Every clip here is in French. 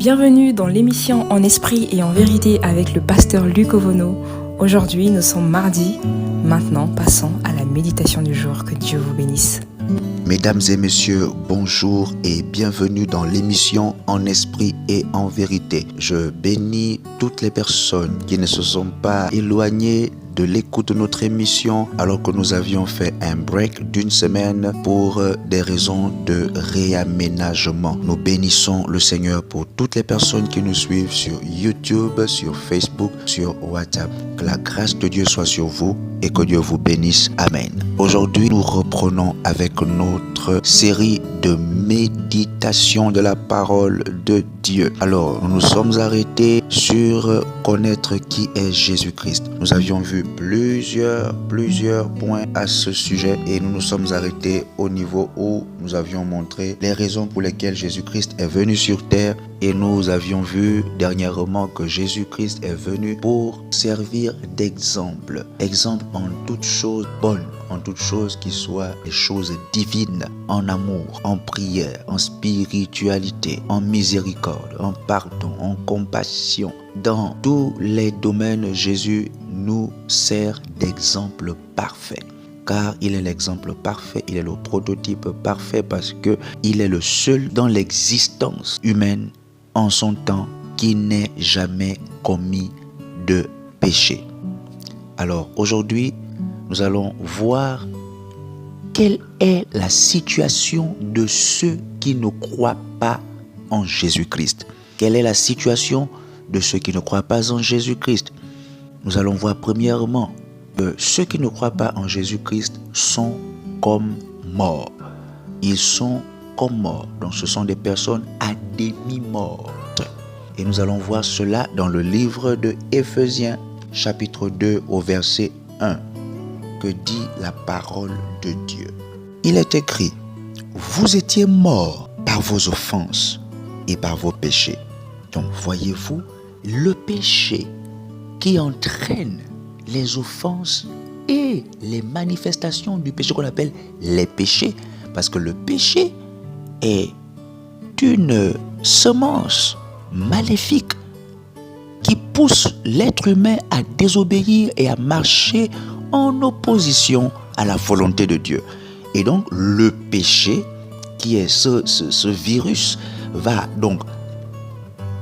Bienvenue dans l'émission En esprit et en vérité avec le pasteur Luc Ovono. Aujourd'hui, nous sommes mardi. Maintenant, passons à la méditation du jour. Que Dieu vous bénisse. Mesdames et messieurs, bonjour et bienvenue dans l'émission En esprit et en vérité. Je bénis toutes les personnes qui ne se sont pas éloignées de l'écoute de notre émission alors que nous avions fait un break d'une semaine pour des raisons de réaménagement. Nous bénissons le Seigneur pour toutes les personnes qui nous suivent sur YouTube, sur Facebook, sur WhatsApp. Que la grâce de Dieu soit sur vous et que Dieu vous bénisse. Amen. Aujourd'hui, nous reprenons avec notre série de méditation de la parole de Dieu. Alors, nous nous sommes arrêtés sur connaître qui est Jésus-Christ. Nous avions vu plusieurs points à ce sujet et nous nous sommes arrêtés au niveau où nous avions montré les raisons pour lesquelles Jésus-Christ est venu sur terre et nous avions vu dernièrement que Jésus-Christ est venu pour servir d'exemple. Exemple en toutes choses bonnes, en toutes choses qui soient des choses divines, en amour, en prière, en spiritualité, en miséricorde, en pardon, en compassion. Dans tous les domaines, Jésus nous sert d'exemple parfait. Car il est l'exemple parfait, il est le prototype parfait parce qu'il est le seul dans l'existence humaine en son temps qui n'ait jamais commis de péché. Alors aujourd'hui, nous allons voir quelle est la situation de ceux qui ne croient pas en Jésus-Christ. Quelle est la situation de ceux qui ne croient pas en Jésus-Christ? Nous allons voir premièrement que ceux qui ne croient pas en Jésus-Christ sont comme morts. Ils sont comme morts. Donc ce sont des personnes à demi-mortes. Et nous allons voir cela dans le livre de Éphésiens, chapitre 2, au verset 1, que dit la parole de Dieu. Il est écrit, « Vous étiez morts par vos offenses et par vos péchés. » Donc voyez-vous, le péché qui entraîne les offenses et les manifestations du péché qu'on appelle les péchés, parce que le péché est une semence maléfique qui pousse l'être humain à désobéir et à marcher en opposition à la volonté de Dieu. Et donc le péché, qui est ce virus, va donc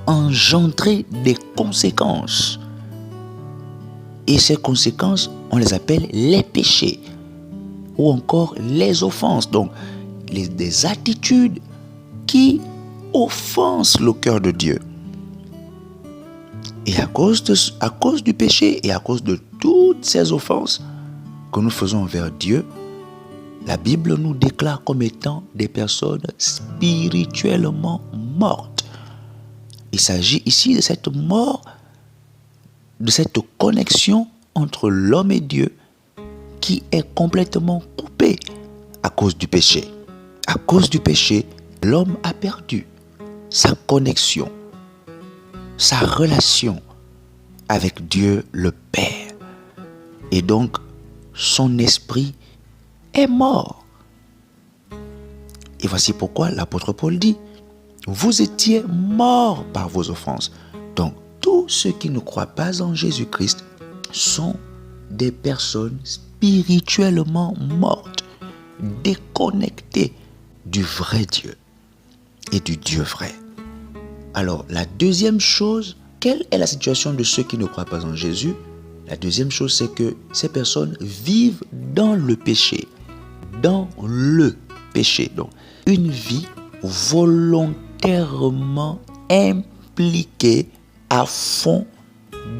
engendrer des conséquences. Et ces conséquences, on les appelle les péchés ou encore les offenses. Donc, des attitudes qui offensent le cœur de Dieu. Et à cause du péché et à cause de toutes ces offenses que nous faisons envers Dieu, la Bible nous déclare comme étant des personnes spirituellement mortes. Il s'agit ici de cette mort, de cette connexion entre l'homme et Dieu qui est complètement coupée à cause du péché. À cause du péché, l'homme a perdu sa connexion, sa relation avec Dieu le Père. Et donc, son esprit est mort. Et voici pourquoi l'apôtre Paul dit, « Vous étiez morts par vos offenses. » Donc, tous ceux qui ne croient pas en Jésus-Christ sont des personnes spirituellement mortes, déconnectées du vrai Dieu et du Dieu vrai. Alors, la deuxième chose, quelle est la situation de ceux qui ne croient pas en Jésus? La deuxième chose, c'est que ces personnes vivent dans le péché. Dans le péché. Donc, une vie volontairement impliquée à fond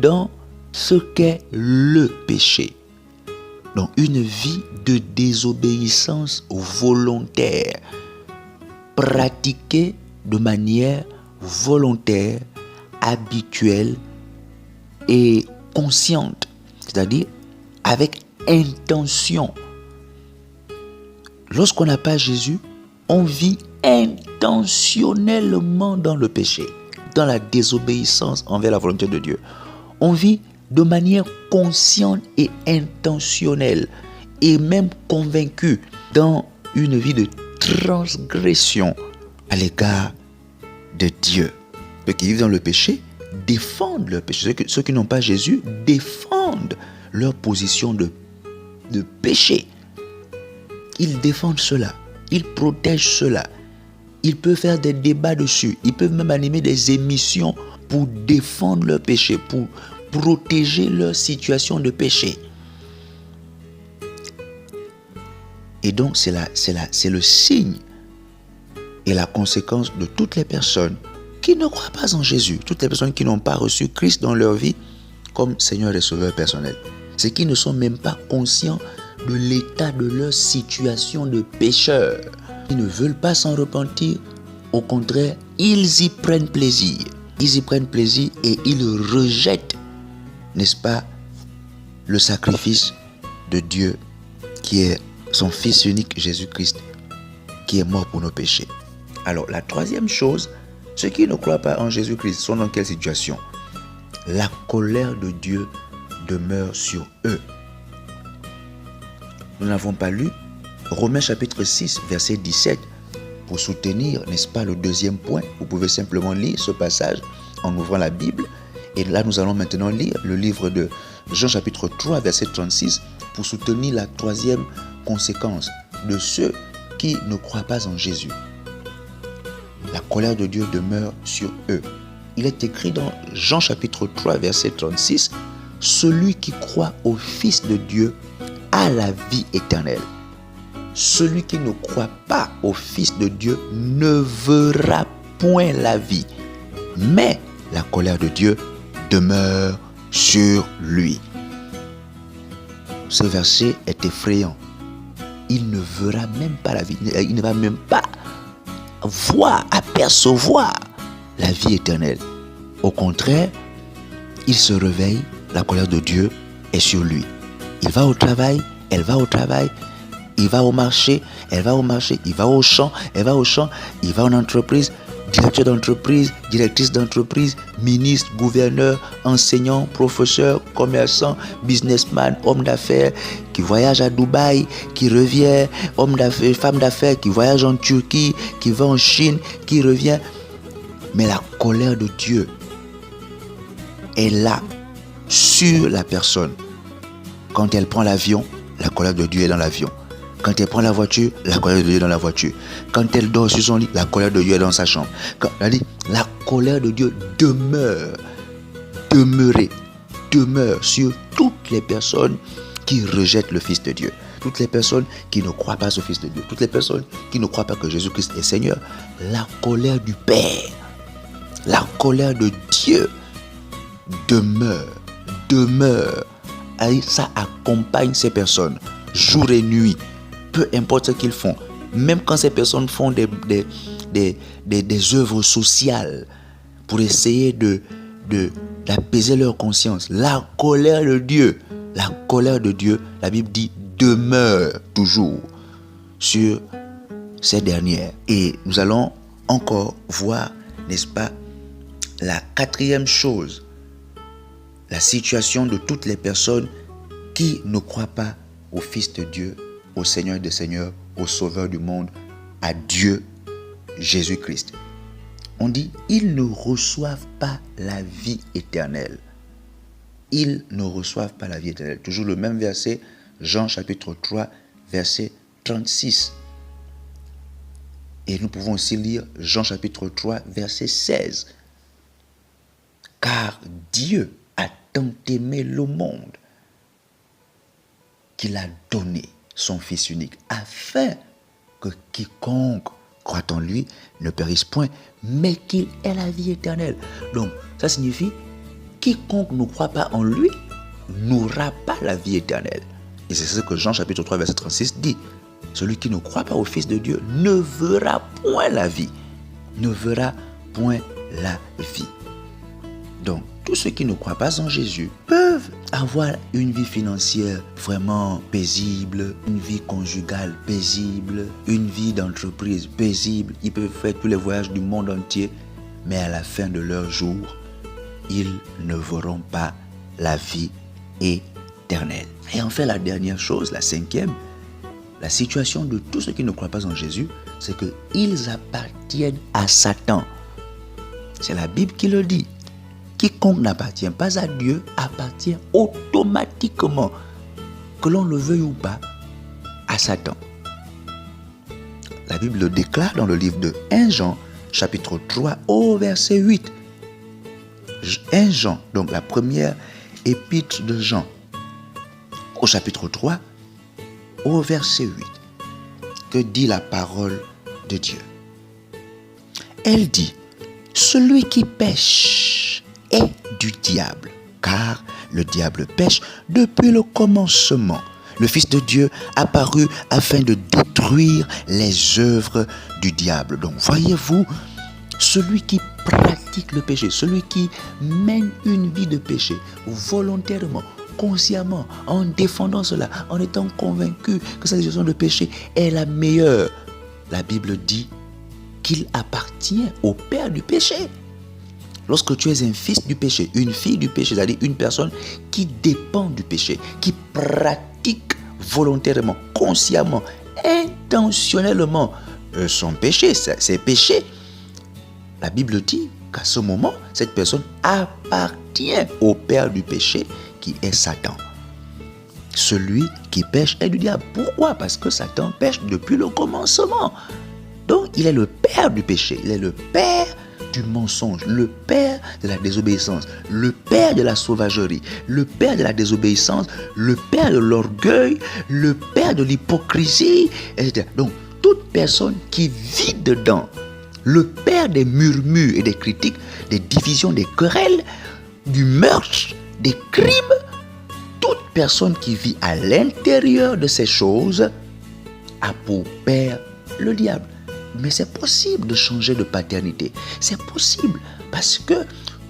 dans ce qu'est le péché. Donc, une vie de désobéissance volontaire, pratiquée de manière volontaire, habituelle et consciente, c'est-à-dire avec intention. Lorsqu'on n'a pas Jésus, on vit intentionnellement dans le péché, dans la désobéissance envers la volonté de Dieu. On vit de manière consciente et intentionnelle et même convaincue dans une vie de transgression à l'égard de Dieu. Ceux qui vivent dans le péché défendent leur péché. Ceux qui n'ont pas Jésus défendent leur position de péché. Ils défendent cela. Ils protègent cela. Ils peuvent faire des débats dessus. Ils peuvent même animer des émissions pour défendre leur péché, pour protéger leur situation de péché. Et donc, c'est le signe et la conséquence de toutes les personnes qui ne croient pas en Jésus, toutes les personnes qui n'ont pas reçu Christ dans leur vie comme Seigneur et Sauveur personnel. C'est qu'ils ne sont même pas conscients de l'état de leur situation de pécheur. Ils ne veulent pas s'en repentir. Au contraire, ils y prennent plaisir. Ils y prennent plaisir et ils rejettent, n'est-ce pas, le sacrifice de Dieu qui est son Fils unique Jésus-Christ, qui est mort pour nos péchés. Alors, la troisième chose, ceux qui ne croient pas en Jésus-Christ sont dans quelle situation? La colère de Dieu demeure sur eux. Nous n'avons pas lu Romains chapitre 6, verset 17. Pour soutenir, n'est-ce pas, le deuxième point, vous pouvez simplement lire ce passage en ouvrant la Bible. Et là, nous allons maintenant lire le livre de Jean chapitre 3, verset 36, pour soutenir la troisième conséquence de ceux qui ne croient pas en Jésus. La colère de Dieu demeure sur eux. Il est écrit dans Jean chapitre 3, verset 36, « Celui qui croit au Fils de Dieu a la vie éternelle. Celui qui ne croit pas au Fils de Dieu ne verra point la vie, mais la colère de Dieu demeure sur lui. » Ce verset est effrayant. Il ne verra même pas la vie. Il ne va même pas voir, apercevoir la vie éternelle. Au contraire, il se réveille, la colère de Dieu est sur lui. Il va au travail, elle va au travail, il va au marché, elle va au marché, il va au champ, elle va au champ, il va en entreprise, directeur d'entreprise, directrice d'entreprise, ministre, gouverneur, enseignant, professeur, commerçant, businessman, homme d'affaires qui voyage à Dubaï, qui revient, homme d'affaires, femme d'affaires qui voyage en Turquie, qui va en Chine, qui revient. Mais la colère de Dieu est là, sur la personne. Quand elle prend l'avion, la colère de Dieu est dans l'avion. Quand elle prend la voiture, la colère de Dieu est dans la voiture. Quand elle dort sur son lit, la colère de Dieu est dans sa chambre. La colère de Dieu demeure sur toutes les personnes qui rejettent le Fils de Dieu. Toutes les personnes qui ne croient pas au Fils de Dieu. Toutes les personnes qui ne croient pas que Jésus-Christ est Seigneur. La colère du Père, la colère de Dieu demeure. Et ça accompagne ces personnes jour et nuit. Peu importe ce qu'ils font, même quand ces personnes font des œuvres sociales pour essayer d'apaiser leur conscience, la colère de Dieu, la Bible dit, demeure toujours sur ces dernières. Et nous allons encore voir, n'est-ce pas, la quatrième chose, la situation de toutes les personnes qui ne croient pas au Fils de Dieu, au Seigneur des Seigneurs, au Sauveur du monde, à Dieu, Jésus-Christ. On dit, ils ne reçoivent pas la vie éternelle. Ils ne reçoivent pas la vie éternelle. Toujours le même verset, Jean chapitre 3, verset 36. Et nous pouvons aussi lire Jean chapitre 3, verset 16. Car Dieu a tant aimé le monde qu'il a donné son Fils unique, afin que quiconque croit en lui ne périsse point, mais qu'il ait la vie éternelle. Donc, ça signifie, quiconque ne croit pas en lui n'aura pas la vie éternelle. Et c'est ce que Jean chapitre 3, verset 36 dit. Celui qui ne croit pas au Fils de Dieu ne verra point la vie. Ne verra point la vie. Donc, tous ceux qui ne croient pas en Jésus peuvent avoir une vie financière vraiment paisible, une vie conjugale paisible, une vie d'entreprise paisible. Ils peuvent faire tous les voyages du monde entier, mais à la fin de leur jour, ils ne verront pas la vie éternelle. Et enfin, la dernière chose, la cinquième, la situation de tous ceux qui ne croient pas en Jésus, c'est qu'ils appartiennent à Satan. C'est la Bible qui le dit. Quiconque n'appartient pas à Dieu appartient automatiquement, que l'on le veuille ou pas, à Satan. La Bible le déclare dans le livre de 1 Jean, chapitre 3, au verset 8. 1 Jean, donc la première épître de Jean, au chapitre 3, au verset 8. Que dit la parole de Dieu? Elle dit, celui qui pêche est du diable, car le diable pêche depuis le commencement. Le Fils de Dieu apparut afin de détruire les œuvres du diable. Donc voyez-vous, celui qui pratique le péché, celui qui mène une vie de péché, volontairement, consciemment, en défendant cela, en étant convaincu que sa décision de péché est la meilleure, la Bible dit qu'il appartient au père du péché. Lorsque tu es un fils du péché, une fille du péché, c'est-à-dire une personne qui dépend du péché, qui pratique volontairement, consciemment, intentionnellement son péché, ses péchés, la Bible dit qu'à ce moment, cette personne appartient au père du péché qui est Satan. Celui qui pêche est du diable. Pourquoi? Parce que Satan pêche depuis le commencement. Donc, il est le père du péché, il est le père du mensonge, le père de la désobéissance, le père de la sauvagerie, le père de la désobéissance, le père de l'orgueil, le père de l'hypocrisie, etc. Donc, toute personne qui vit dedans, le père des murmures et des critiques, des divisions, des querelles, du meurtre, des crimes, toute personne qui vit à l'intérieur de ces choses a pour père le diable. Mais c'est possible de changer de paternité. C'est possible parce que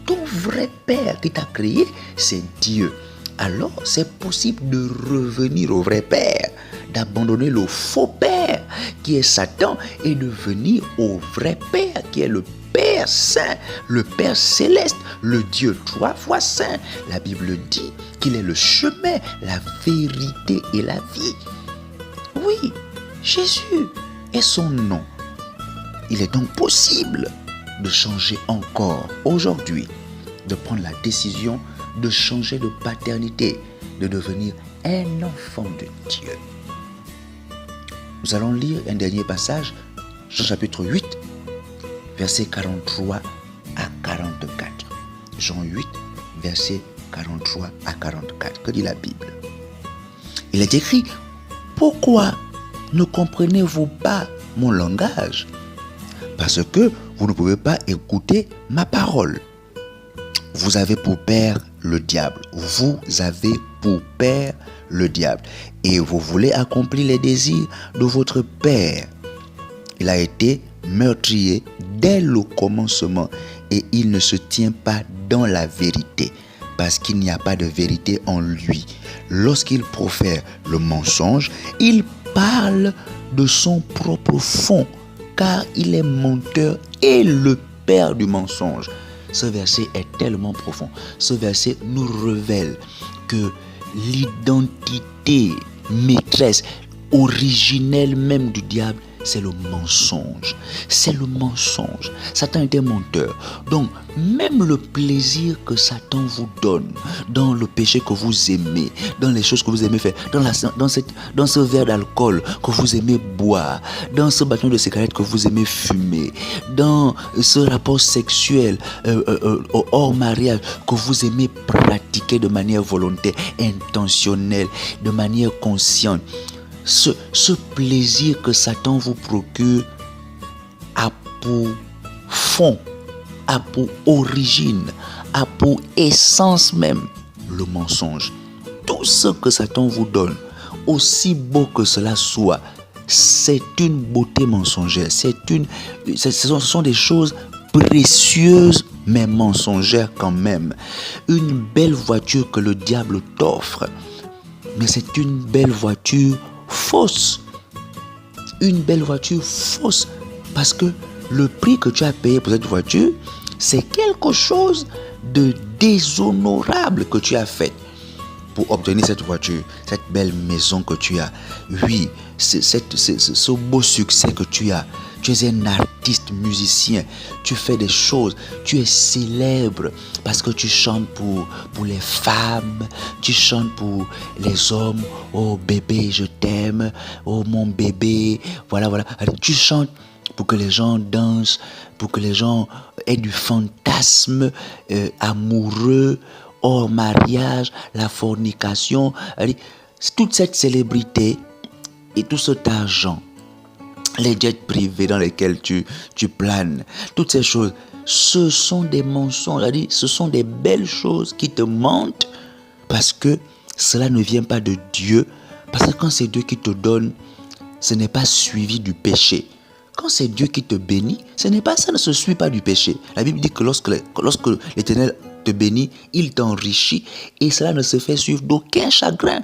ton vrai père qui t'a créé, c'est Dieu. Alors, c'est possible de revenir au vrai père, d'abandonner le faux père qui est Satan et de venir au vrai père qui est le Père Saint, le Père Céleste, le Dieu 3 fois Saint. La Bible dit qu'il est le chemin, la vérité et la vie. Oui, Jésus est son nom. Il est donc possible de changer encore aujourd'hui, de prendre la décision de changer de paternité, de devenir un enfant de Dieu. Nous allons lire un dernier passage, Jean chapitre 8, versets 43 à 44. Jean 8, versets 43 à 44. Que dit la Bible? Il est écrit, « Pourquoi ne comprenez-vous pas mon langage ? Parce que vous ne pouvez pas écouter ma parole. Vous avez pour père le diable. Vous avez pour père le diable. Et vous voulez accomplir les désirs de votre père. Il a été meurtrier dès le commencement et il ne se tient pas dans la vérité parce qu'il n'y a pas de vérité en lui. Lorsqu'il profère le mensonge, il parle de son propre fond car il est menteur et le père du mensonge. Ce verset est tellement profond. Ce verset nous révèle que l'identité maîtresse, originelle même du diable, c'est le mensonge. C'est le mensonge. Satan est un menteur. Donc, même le plaisir que Satan vous donne dans le péché que vous aimez, dans les choses que vous aimez faire, dans ce verre d'alcool que vous aimez boire, dans ce bâton de cigarette que vous aimez fumer, dans ce rapport sexuel hors mariage que vous aimez pratiquer de manière volontaire, intentionnelle, de manière consciente. Ce plaisir que Satan vous procure a pour fond, a pour origine, a pour essence même le mensonge. Tout ce que Satan vous donne, aussi beau que cela soit, c'est une beauté mensongère. Ce sont des choses précieuses mais mensongères quand même. Une belle voiture que le diable t'offre, mais c'est une belle voiture fausse. Une belle voiture fausse parce que le prix que tu as payé pour cette voiture, c'est quelque chose de déshonorable que tu as fait pour obtenir cette voiture, cette belle maison que tu as. Oui, ce beau succès que tu as. Tu es un artiste musicien. Tu fais des choses. Tu es célèbre parce que tu chantes pour les femmes. Tu chantes pour les hommes. Oh bébé, je t'aime. Oh mon bébé. Voilà. Allez, tu chantes pour que les gens dansent, pour que les gens aient du fantasme amoureux, hors mariage, la fornication. Allez, toute cette célébrité et tout cet argent, les jets privés dans lesquels tu planes, toutes ces choses, ce sont des mensonges, ce sont des belles choses qui te mentent parce que cela ne vient pas de Dieu. Parce que quand c'est Dieu qui te donne, ce n'est pas suivi du péché. Quand c'est Dieu qui te bénit, ça ne se suit pas du péché. La Bible dit que lorsque l'Éternel te bénit, il t'enrichit et cela ne se fait suivre d'aucun chagrin.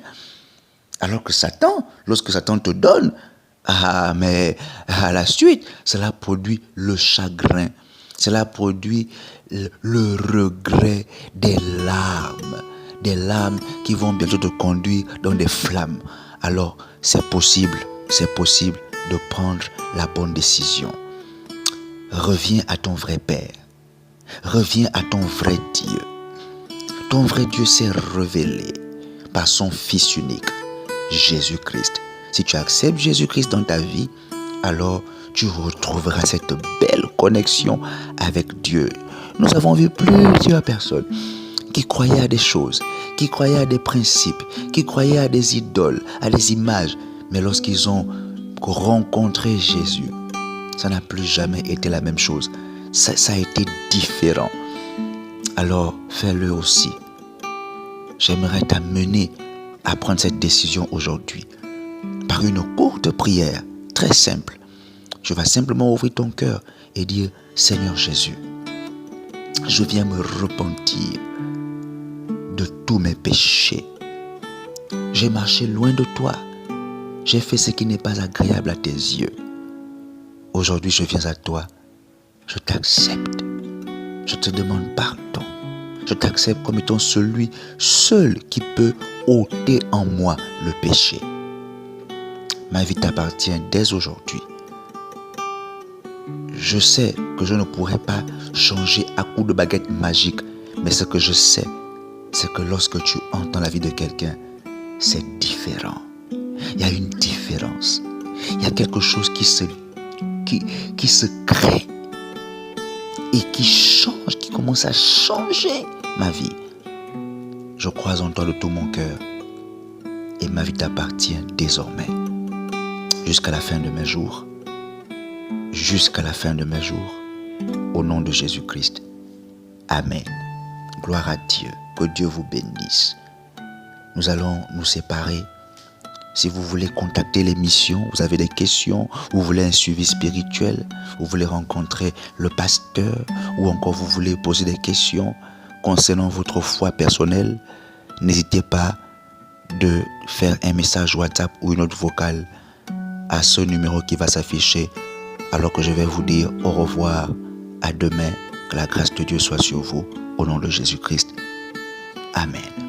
Alors que Satan, lorsque Satan te donne, mais à la suite, cela produit le chagrin. Cela produit le regret, des larmes qui vont bientôt te conduire dans des flammes. Alors, c'est possible de prendre la bonne décision. Reviens à ton vrai Père. Reviens à ton vrai Dieu. Ton vrai Dieu s'est révélé par son Fils unique, Jésus-Christ. Si tu acceptes Jésus-Christ dans ta vie, alors tu retrouveras cette belle connexion avec Dieu. Nous avons vu plusieurs personnes qui croyaient à des choses, qui croyaient à des principes, qui croyaient à des idoles, à des images. Mais lorsqu'ils ont rencontré Jésus, ça n'a plus jamais été la même chose. Ça a été différent. Alors, fais-le aussi. J'aimerais t'amener à prendre cette décision aujourd'hui par une courte prière très simple. Tu vas simplement ouvrir ton cœur et dire: Seigneur Jésus, je viens me repentir de tous mes péchés. J'ai marché loin de toi. J'ai fait ce qui n'est pas agréable à tes yeux. Aujourd'hui, je viens à toi. Je t'accepte. Je te demande pardon. Je t'accepte comme étant celui seul qui peut ôter en moi le péché. Ma vie t'appartient dès aujourd'hui. Je sais que je ne pourrai pas changer à coup de baguette magique, mais ce que je sais, c'est que lorsque tu entres dans la vie de quelqu'un, c'est différent. Il y a une différence. Il y a quelque chose qui se crée et qui change, qui commence à changer ma vie. Je crois en toi de tout mon cœur et ma vie t'appartient désormais. Jusqu'à la fin de mes jours. Jusqu'à la fin de mes jours. Au nom de Jésus-Christ. Amen. Gloire à Dieu. Que Dieu vous bénisse. Nous allons nous séparer. Si vous voulez contacter l'émission, vous avez des questions, vous voulez un suivi spirituel, vous voulez rencontrer le pasteur, ou encore vous voulez poser des questions concernant votre foi personnelle, n'hésitez pas de faire un message WhatsApp ou une note vocale à ce numéro qui va s'afficher, alors que je vais vous dire au revoir, à demain, que la grâce de Dieu soit sur vous, au nom de Jésus-Christ. Amen.